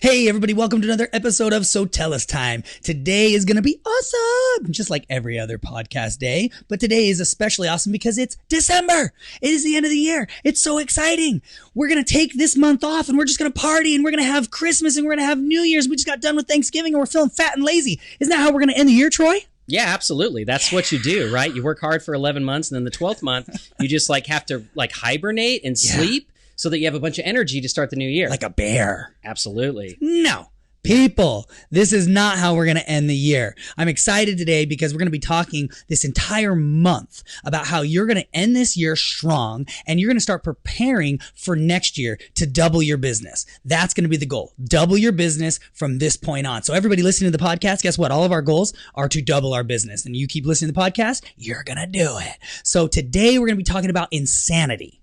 Hey everybody, welcome to another episode of SoTellUs time. Today is going to be awesome, just like every other podcast day, but today is especially awesome because it's December. It is the end of the year. It's so exciting. We're going to take this month off and we're just going to party and we're going to have Christmas and we're going to have New Year's. We just got done with Thanksgiving and we're feeling fat and lazy. Isn't that how we're going to end the year, Troy? Yeah, absolutely. That's what you do, right? You work hard for 11 months and then the 12th month, you just have to hibernate and sleep so that you have a bunch of energy to start the new year. Like a bear. Absolutely. No. People, this is not how we're going to end the year. I'm excited today because we're going to be talking this entire month about how you're going to end this year strong and you're going to start preparing for next year to double your business. That's going to be the goal. Double your business from this point on. So everybody listening to the podcast, guess what? All of our goals are to double our business. And you keep listening to the podcast, you're going to do it. So today we're going to be talking about insanity.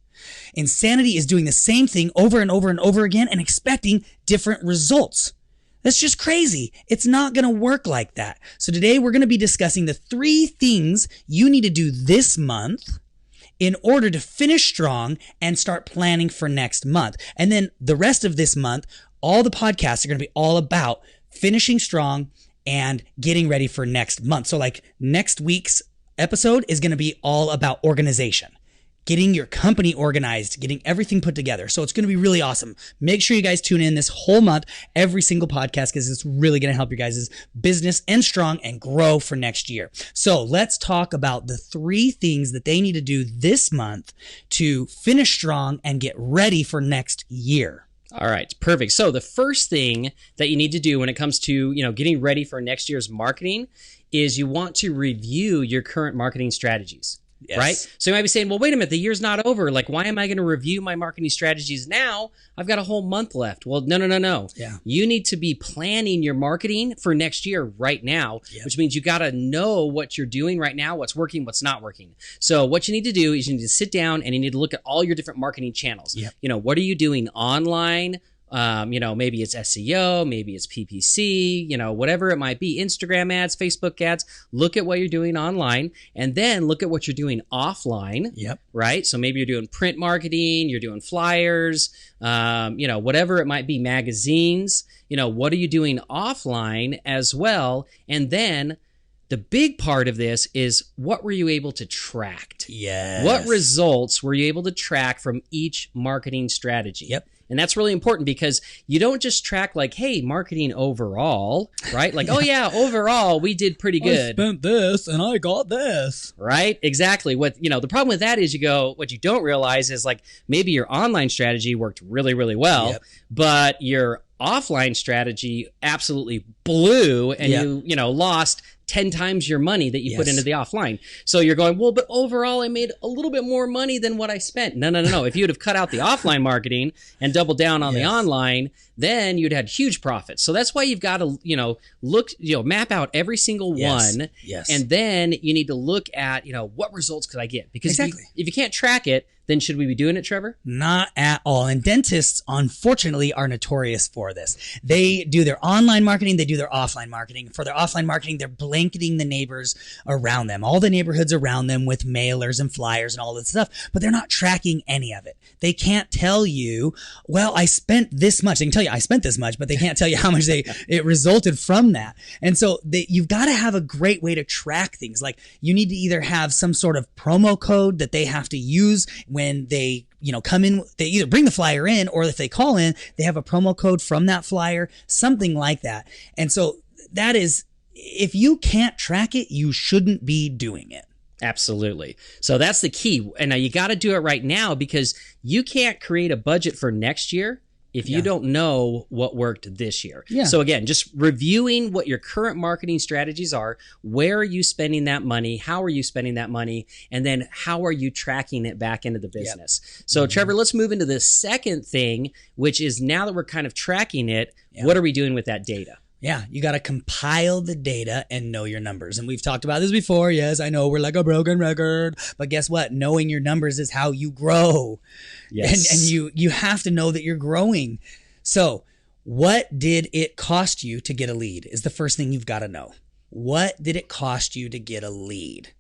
Insanity is doing the same thing over and over and over again and expecting different results. That's just crazy. It's not going to work like that. So today we're going to be discussing the 3 things you need to do this month in order to finish strong and start planning for next month. And then the rest of this month, all the podcasts are going to be all about finishing strong and getting ready for next month. So next week's episode is going to be all about organization. Getting your company organized, getting everything put together. So it's going to be really awesome. Make sure you guys tune in this whole month, every single podcast, because it's really going to help your guys' business end strong and grow for next year. So let's talk about the 3 things that they need to do this month to finish strong and get ready for next year. All right, perfect. So the first thing that you need to do when it comes to, getting ready for next year's marketing is you want to review your current marketing strategies. Yes. Right? So you might be saying, well, wait a minute, the year's not over. Why am I going to review my marketing strategies now? I've got a whole month left. Well, no. Yeah. You need to be planning your marketing for next year right now, which means you got to know what you're doing right now, what's working, what's not working. So what you need to do is you need to sit down and you need to look at all your different marketing channels. Yep. What are you doing online? Maybe it's SEO, maybe it's PPC, whatever it might be, Instagram ads, Facebook ads. Look at what you're doing online and then look at what you're doing offline. Yep. Right. So maybe you're doing print marketing, you're doing flyers, whatever it might be, magazines, what are you doing offline as well? And then the big part of this is what were you able to track? Yes. What results were you able to track from each marketing strategy? Yep. And that's really important because you don't just track hey, marketing overall, right? Oh yeah, overall we did pretty good. I spent this and I got this. Right? Exactly. The problem with that is what you don't realize is maybe your online strategy worked really, really well, but your offline strategy absolutely blew and you lost 10 times your money that you put into the offline. So you're going, well, but overall I made a little bit more money than what I spent. No. If you'd have cut out the offline marketing and doubled down on the online, then you'd had huge profits. So that's why you've got to, look, map out every single one. Yes. And then you need to look at, what results could I get? Because if you can't track it, then should we be doing it, Trevor? Not at all. And dentists, unfortunately, are notorious for this. They do their online marketing. They do their offline marketing. For their offline marketing, they're blanketing the neighbors around them, all the neighborhoods around them with mailers and flyers and all this stuff, but they're not tracking any of it. They can't tell you, well, I spent this much. They can tell you I spent this much, but they can't tell you how much it resulted from that. And so you've got to have a great way to track things. You need to either have some sort of promo code that they have to use when they come in, they either bring the flyer in or if they call in, they have a promo code from that flyer, something like that. And so that is, if you can't track it, you shouldn't be doing it. Absolutely. So that's the key. And now you got to do it right now because you can't create a budget for next year if you don't know what worked this year. Yeah. So again, just reviewing what your current marketing strategies are, where are you spending that money? How are you spending that money? And then how are you tracking it back into the business? Yep. So Trevor, let's move into the second thing, which is now that we're kind of tracking it, what are we doing with that data? Yeah, you got to compile the data and know your numbers. And we've talked about this before. Yes, I know we're like a broken record, but guess what? Knowing your numbers is how you grow. Yes. And you have to know that you're growing. So what did it cost you to get a lead is the first thing you've got to know. What did it cost you to get a lead?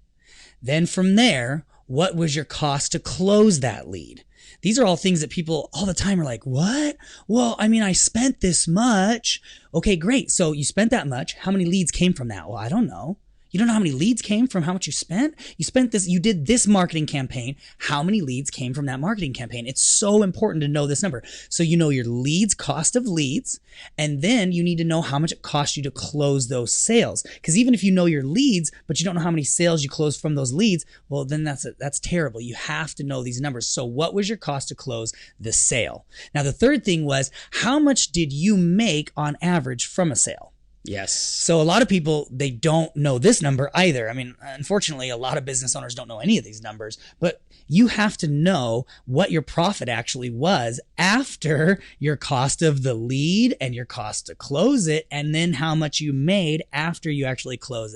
Then from there, what was your cost to close that lead? these are all things that people all the time are like, what? Well, I mean, I spent this much. Okay, great. So you spent that much. How many leads came from that? Well, I don't know. You don't know how many leads came from how much you spent? You did this marketing campaign. How many leads came from that marketing campaign? It's so important to know this number. So you know your leads, cost of leads, and then you need to know how much it costs you to close those sales. Because even if you know your leads, but you don't know how many sales you close from those leads, well, then that's terrible. You have to know these numbers. So what was your cost to close the sale? Now, the third thing was, how much did you make on average from a sale? Yes. So a lot of people, they don't know this number either. I mean, unfortunately, a lot of business owners don't know any of these numbers, but you have to know what your profit actually was after your cost of the lead and your cost to close it, and then how much you made after you actually closed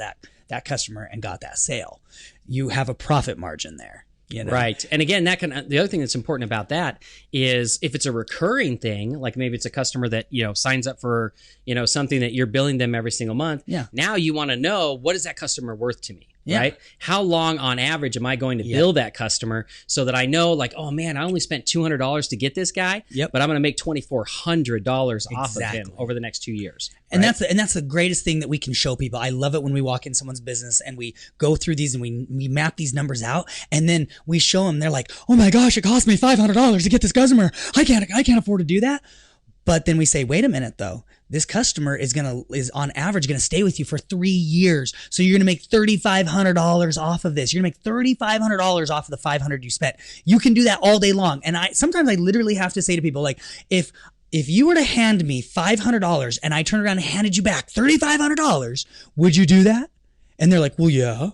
that customer and got that sale. You have a profit margin there. You know? Right. And again, the other thing that's important about that is if it's a recurring thing, like maybe it's a customer that, signs up for, something that you're billing them every single month. Yeah. Now you want to know, what is that customer worth to me? Yeah. Right? How long on average am I going to bill that customer so that I know, like, oh man, I only spent $200 to get this guy, but I'm going to make $2,400 off of him over the next 2 years. And that's the greatest thing that we can show people. I love it when we walk in someone's business and we go through these and we map these numbers out, and then we show them. They're like, oh my gosh, it cost me $500 to get this customer. I can't afford to do that. But then we say, wait a minute though. This customer is on average going to stay with you for 3 years. So you're going to make $3,500 off of this. You're going to make $3,500 off of the $500 you spent. You can do that all day long. And sometimes I literally have to say to people, like, if you were to hand me $500 and I turned around and handed you back $3,500, would you do that? And they're like, well, yeah.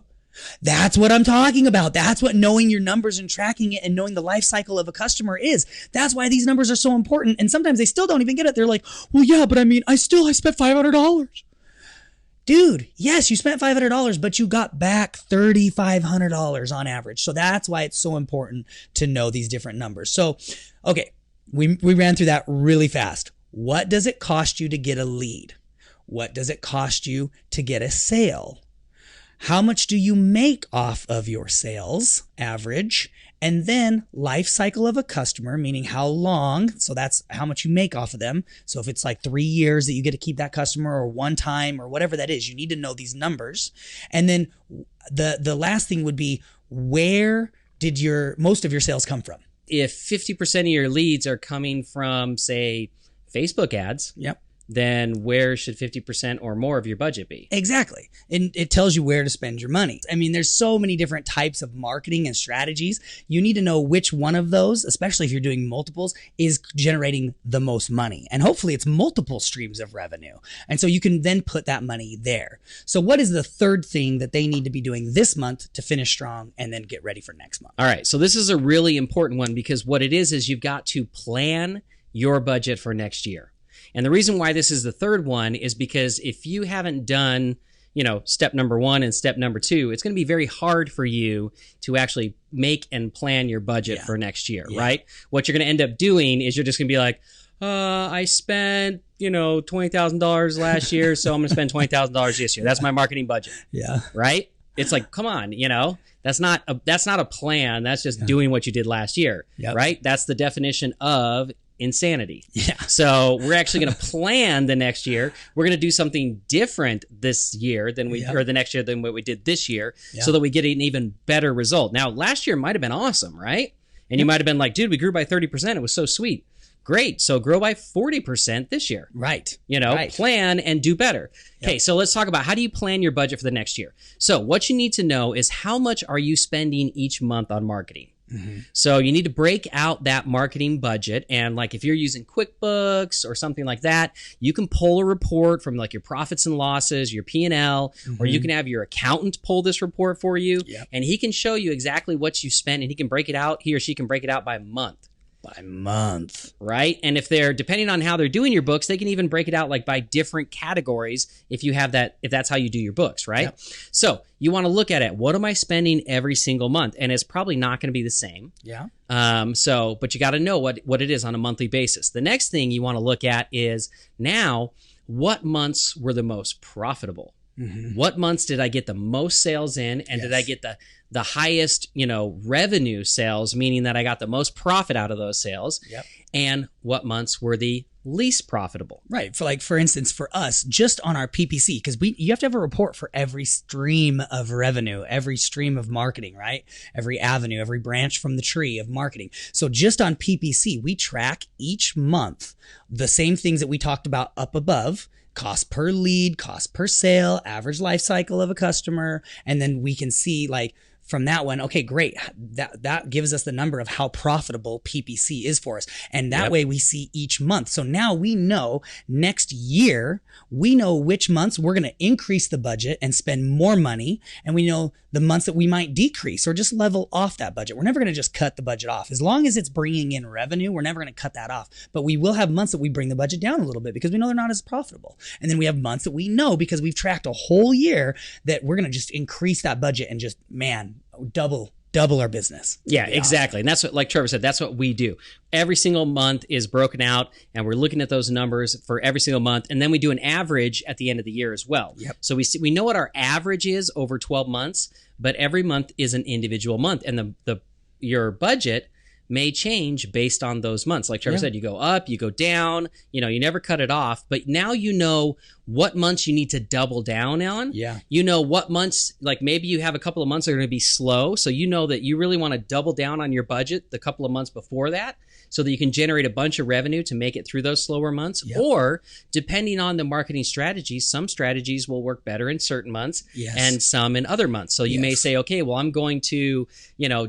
That's what I'm talking about. That's what knowing your numbers and tracking it and knowing the life cycle of a customer is. That's why these numbers are so important. And sometimes they still don't even get it. They're like, well, yeah, but I mean, I spent $500. Dude, yes, you spent $500, but you got back $3,500 on average. So that's why it's so important to know these different numbers. So, okay, we ran through that really fast. What does it cost you to get a lead? What does it cost you to get a sale? How much do you make off of your sales average? And then life cycle of a customer, meaning how long. So that's how much you make off of them. So if it's like 3 years that you get to keep that customer, or one time, or whatever that is, you need to know these numbers. And then the last thing would be, where did most of your sales come from? If 50% of your leads are coming from, say, Facebook ads. Yep. Then where should 50% or more of your budget be? Exactly. And it tells you where to spend your money. I mean, there's so many different types of marketing and strategies. You need to know which one of those, especially if you're doing multiples, is generating the most money. And hopefully it's multiple streams of revenue. And so you can then put that money there. So what is the third thing that they need to be doing this month to finish strong and then get ready for next month? All right. So this is a really important one, because what it is you've got to plan your budget for next year. And the reason why this is the third one is because if you haven't done, step number 1 and step number 2, it's going to be very hard for you to actually make and plan your budget for next year, right? What you're going to end up doing is you're just going to be like, I spent, $20,000 last year, so I'm going to spend $20,000 this year. That's my marketing budget. Yeah. Right? It's like, come on, that's not a plan. That's just doing what you did last year, right? That's the definition of insanity. Yeah. So we're actually going to plan the next year. We're going to do something different this year than or the next year than what we did this year, so that we get an even better result. Now, last year might have been awesome, right? And you might have been like, dude, we grew by 30%. It was so sweet. Great. So grow by 40% this year. Right. Plan and do better. Okay. So let's talk about, how do you plan your budget for the next year? So what you need to know is, how much are you spending each month on marketing? Mm-hmm. So you need to break out that marketing budget. And like, if you're using QuickBooks or something like that, you can pull a report from like your profits and losses, your P&L, or you can have your accountant pull this report for you, and he can show you exactly what you spent, and he or she can break it out by month. Right? And if they're, depending on how they're doing your books, they can even break it out like by different categories if you have that, if that's how you do your books, right? Yep. So you want to look at it. What am I spending every single month? And it's probably not going to be the same. Yeah. But you got to know what it is on a monthly basis. The next thing you want to look at is, now, what months were the most profitable? What months did I get the most sales in, and did I get the highest, revenue sales, meaning that I got the most profit out of those sales? And what months were the least profitable? Right. For instance, for us, just on our PPC, because you have to have a report for every stream of revenue, every stream of marketing, right? Every avenue, every branch from the tree of marketing. So just on PPC, we track each month the same things that we talked about up above: cost per lead, cost per sale, average life cycle of a customer. And then we can see from that one, okay, great. That gives us the number of how profitable PPC is for us. And that way we see each month. So now we know next year, we know which months we're going to increase the budget and spend more money. And we know the months that we might decrease or just level off that budget. We're never going to just cut the budget off. As long as it's bringing in revenue, we're never going to cut that off. But we will have months that we bring the budget down a little bit because we know they're not as profitable. And then we have months that we know, because we've tracked a whole year, that we're going to just increase that budget and just, double our business. Yeah, exactly. And that's what, like Trevor said, that's what we do. Every single month is broken out, and we're looking at those numbers for every single month. And then we do an average at the end of the year as well. So we know what our average is over 12 months, but every month is an individual month. And your budget may change based on those months. Like Trevor said, you go up, you go down, you never cut it off, but now you know what months you need to double down on. You know what months, like maybe you have a couple of months that are going to be slow. So you know that you really want to double down on your budget the couple of months before that, so that you can generate a bunch of revenue to make it through those slower months. Or depending on the marketing strategies, some strategies will work better in certain months and some in other months. So you may say, okay, well, I'm going to,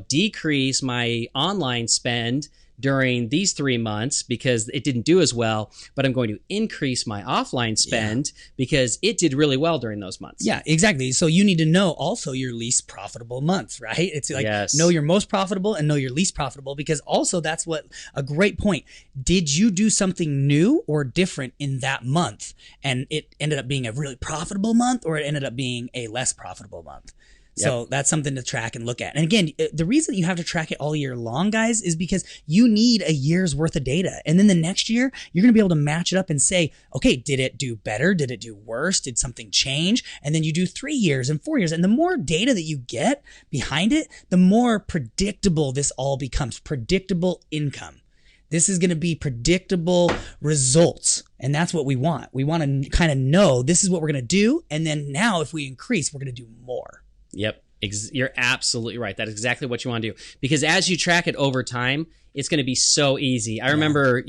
decrease my online spend during these 3 months because it didn't do as well, but I'm going to increase my offline spend because it did really well during those months. Yeah, exactly. So you need to know also your least profitable months, right? It's like know your most profitable and know your least profitable, because also that's what a great point. Did you do something new or different in that month, and it ended up being a really profitable month, or it ended up being a less profitable month? So that's something to track and look at. And again, the reason you have to track it all year long, guys, is because you need a year's worth of data. And then the next year, you're going to be able to match it up and say, okay, did it do better? Did it do worse? Did something change? And then you do 3 years and 4 years. And the more data that you get behind it, the more predictable this all becomes. Predictable income. This is going to be predictable results. And that's what we want. We want to kind of know this is what we're going to do. And then now if we increase, we're going to do more. Yep. You're absolutely right. That's exactly what you want to do. Because as you track it over time, it's going to be so easy. I remember,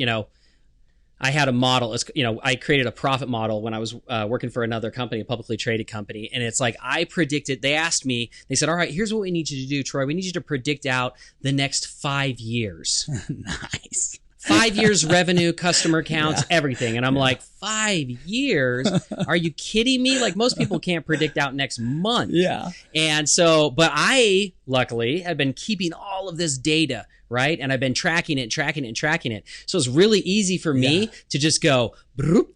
I had a model, I created a profit model when I was working for another company, a publicly traded company. And it's like, I predicted, they asked me, they said, all right, here's what we need you to do, Troy. We need you to predict out the next 5 years. Nice. 5 years revenue, customer counts, everything. And I'm like, 5 years? Are you kidding me? Like, most people can't predict out next month. And so, but I, luckily, have been keeping all of this data, right? And I've been tracking it. So it's really easy for me to just go,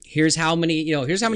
here's how many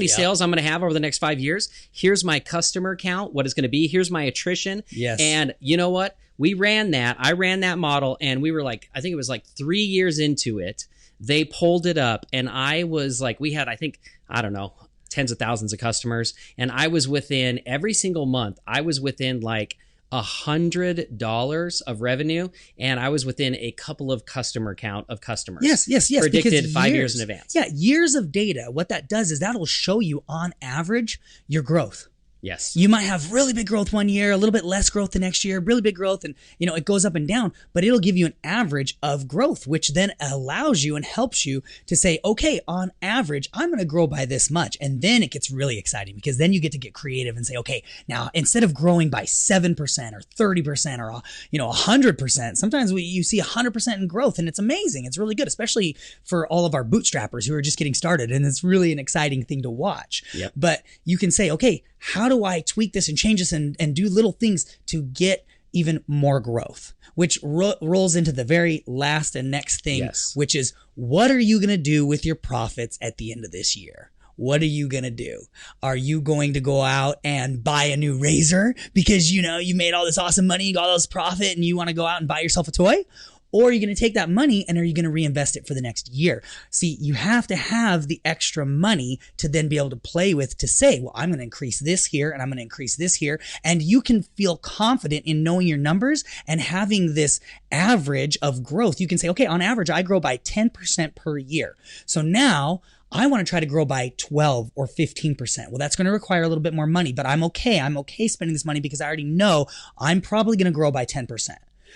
sales I'm going to have over the next 5 years. Here's my customer count, what it's going to be. Here's my attrition. And you know what? I ran that model, and we were like, I think it was like 3 years into it, they pulled it up, and I was like, we had, I think, I don't know, tens of thousands of customers. And I was within every single month, I was within like $100 of revenue, and I was within a couple of customer count of customers. Yes. Predicted 5 years in advance. Yeah, years of data. What that does is that'll show you on average your growth. Yes. You might have really big growth one year, a little bit less growth the next year, really big growth, and it goes up and down, but it'll give you an average of growth, which then allows you and helps you to say, okay, on average, I'm going to grow by this much. And then it gets really exciting, because then you get to get creative and say, okay, now instead of growing by 7% or 30% or 100%, sometimes you see 100% in growth, and it's amazing. It's really good, especially for all of our bootstrappers who are just getting started. And it's really an exciting thing to watch. But you can say, okay, how do I tweak this and change this and do little things to get even more growth? Which rolls into the very last and next thing, which is, what are you going to do with your profits at the end of this year? What are you going to do? Are you going to go out and buy a new razor because, you made all this awesome money, you got all this profit, and you want to go out and buy yourself a toy? Or are you going to take that money and are you going to reinvest it for the next year? See, you have to have the extra money to then be able to play with, to say, well, I'm going to increase this here and I'm going to increase this here. And you can feel confident in knowing your numbers and having this average of growth. You can say, okay, on average, I grow by 10% per year. So now I want to try to grow by 12 or 15%. Well, that's going to require a little bit more money, but I'm okay. I'm okay spending this money because I already know I'm probably going to grow by 10%.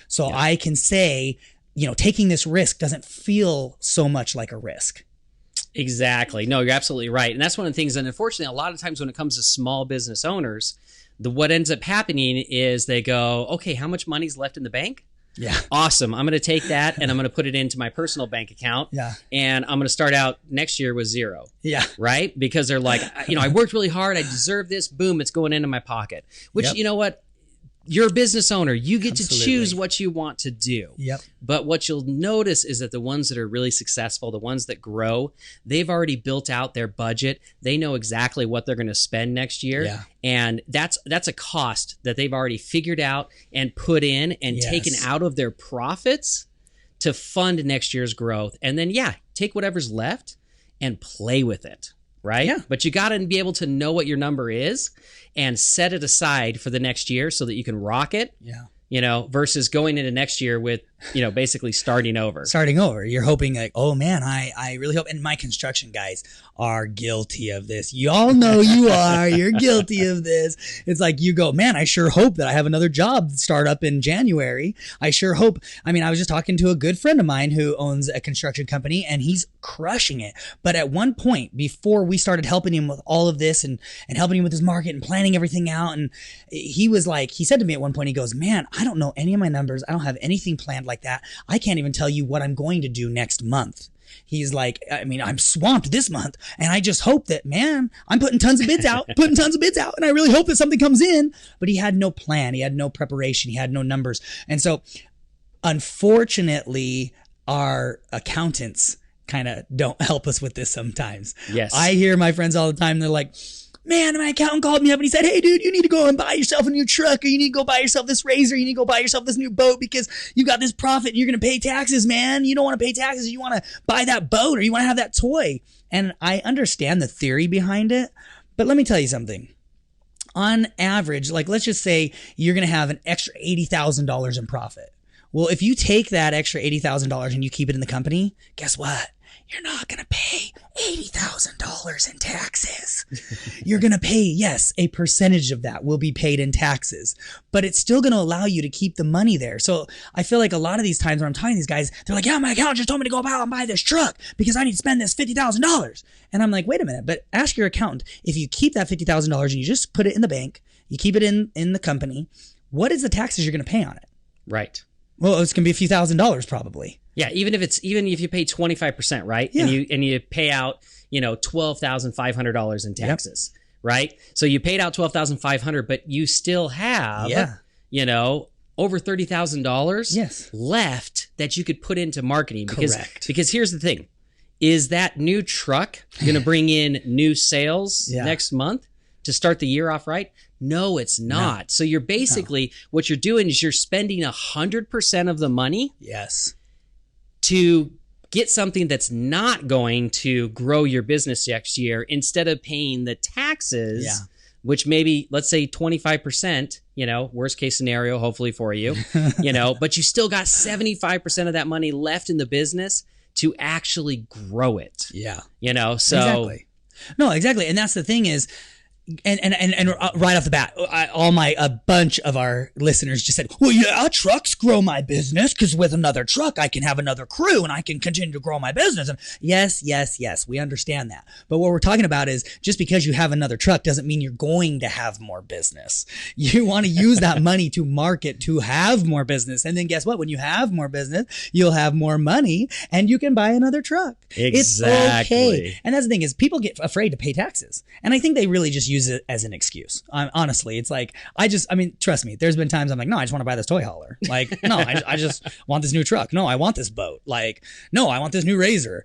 So I can say, taking this risk doesn't feel so much like a risk. Exactly. No, you're absolutely right. And that's one of the things. And unfortunately, a lot of times when it comes to small business owners, what ends up happening is they go, okay, how much money's left in the bank? Yeah. Awesome. I'm going to take that and I'm going to put it into my personal bank account. Yeah. And I'm going to start out next year with zero. Yeah. Right? Because they're like, I worked really hard. I deserve this. Boom, it's going into my pocket. Which, you know what? You're a business owner. You get to choose what you want to do. Yep. But what you'll notice is that the ones that are really successful, the ones that grow, they've already built out their budget. They know exactly what they're going to spend next year. Yeah. And that's a cost that they've already figured out and put in and taken out of their profits to fund next year's growth. And then, take whatever's left and play with it. Right? Yeah. But you got to be able to know what your number is and set it aside for the next year so that you can rock it. Yeah. Versus going into next year with, basically starting over. Starting over. You're hoping like, oh man, I really hope. And my construction guys are guilty of this. Y'all know you are. You're guilty of this. It's like you go, man, I sure hope that I have another job start up in January. I sure hope. I mean, I was just talking to a good friend of mine who owns a construction company and he's crushing it. But at one point, before we started helping him with all of this and helping him with his market and planning everything out, and he said to me at one point, he goes, man, I don't know any of my numbers. I don't have anything planned like that. I can't even tell you what I'm going to do next month. He's like, I'm swamped this month and I just hope that, man, I'm putting tons of bids out, and I really hope that something comes in. But he had no plan. He had no preparation. He had no numbers. And so unfortunately, our accountants kind of don't help us with this sometimes. Yes. I hear my friends all the time. They're like, man, my accountant called me up and he said, hey, dude, you need to go and buy yourself a new truck, or you need to go buy yourself this razor. You need to go buy yourself this new boat because you got this profit and you're going to pay taxes, man. You don't want to pay taxes. You want to buy that boat or you want to have that toy. And I understand the theory behind it, but let me tell you something. On average, like let's just say you're going to have an extra $80,000 in profit. Well, if you take that extra $80,000 and you keep it in the company, guess what? You're not going to pay $80,000 in taxes. You're going to pay, yes, a percentage of that will be paid in taxes, but it's still going to allow you to keep the money there. So I feel like a lot of these times when I'm talking to these guys, they're like, yeah, my accountant just told me to go out and buy this truck because I need to spend this $50,000. And I'm like, wait a minute, but ask your accountant, if you keep that $50,000 and you just put it in the bank, you keep it in the company, what is the taxes you're going to pay on it? Right. Well, it's going to be a few $1,000s probably. Yeah, even if you pay 25%, right? Yeah. And you pay out, $12,500 in taxes, right? So you paid out $12,500, but you still have over $30,000 left that you could put into marketing. Correct. Because here's the thing. Is that new truck going to bring in new sales next month to start the year off right? No, it's not. No. So you're basically, what you're doing is you're spending 100% of the money. Yes. To get something that's not going to grow your business next year instead of paying the taxes, which maybe, let's say 25%, worst case scenario, hopefully for you, but you still got 75% of that money left in the business to actually grow it. Yeah. So. Exactly. No, exactly. And that's the thing is, and right off the bat, a bunch of our listeners just said, well, yeah, trucks grow my business because with another truck, I can have another crew and I can continue to grow my business. And yes, we understand that. But what we're talking about is just because you have another truck doesn't mean you're going to have more business. You want to use that money to market to have more business. And then guess what? When you have more business, you'll have more money and you can buy another truck. Exactly. It's okay. And that's the thing is people get afraid to pay taxes. And I think they really just use it as an excuse. Honestly, it's like, trust me, there's been times I'm like, no, I just want to buy this toy hauler. Like, no, I just want this new truck. No, I want this boat. Like, no, I want this new razor.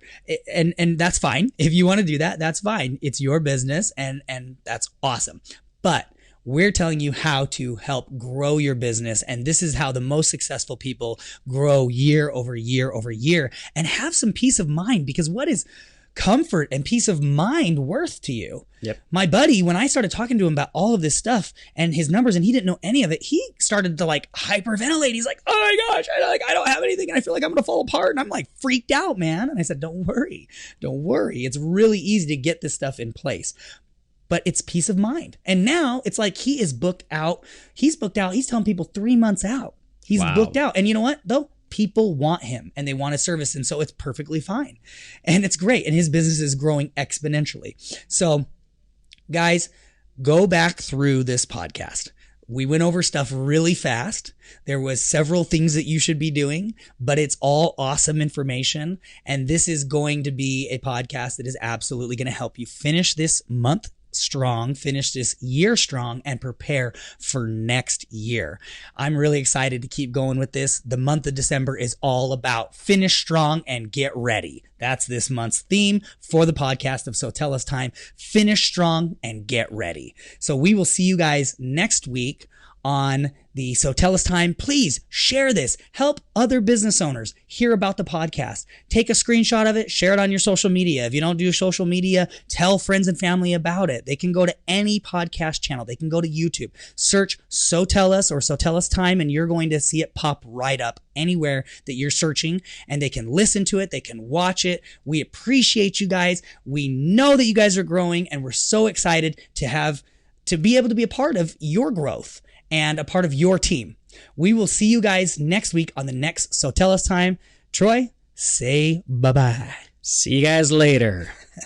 And that's fine. If you want to do that, that's fine. It's your business and that's awesome. But We're telling you how to help grow your business. And this is how the most successful people grow year over year over year and have some peace of mind, because what is comfort and peace of mind worth to you? Yep. My buddy, when I started talking to him about all of this stuff and his numbers, and he didn't know any of it, he started to like hyperventilate. He's like, oh my gosh, I don't have anything. And I feel like I'm going to fall apart. And I'm like freaked out, man. And I said, don't worry. It's really easy to get this stuff in place, but it's peace of mind. And now it's like he is booked out. He's booked out. He's telling people 3 months out. He's booked out. And you know what though? People want him and they want his service. And so it's perfectly fine. And it's great. And his business is growing exponentially. So guys, go back through this podcast. We went over stuff really fast. There was several things that you should be doing, but it's all awesome information. And this is going to be a podcast that is absolutely going to help you finish this month strong, finish this year strong, and prepare for next year. I'm really excited to keep going with this. The month of December is all about finish strong and get ready. That's this month's theme for the podcast of SoTellUs Time. Finish strong and get ready. So we will see you guys next week on the SoTellUs Time. Please share this. Help other business owners hear about the podcast. Take a screenshot of it, share it on your social media. If you don't do social media, tell friends and family about it. They can go to any podcast channel. They can go to YouTube, search SoTellUs or SoTellUs Time, and you're going to see it pop right up anywhere that you're searching, and they can listen to it. They can watch it. We appreciate you guys. We know that you guys are growing, and we're so excited to be able to be a part of your growth and a part of your team. We will see you guys next week on the next SoTellUs Time. Troy, say bye-bye. See you guys later.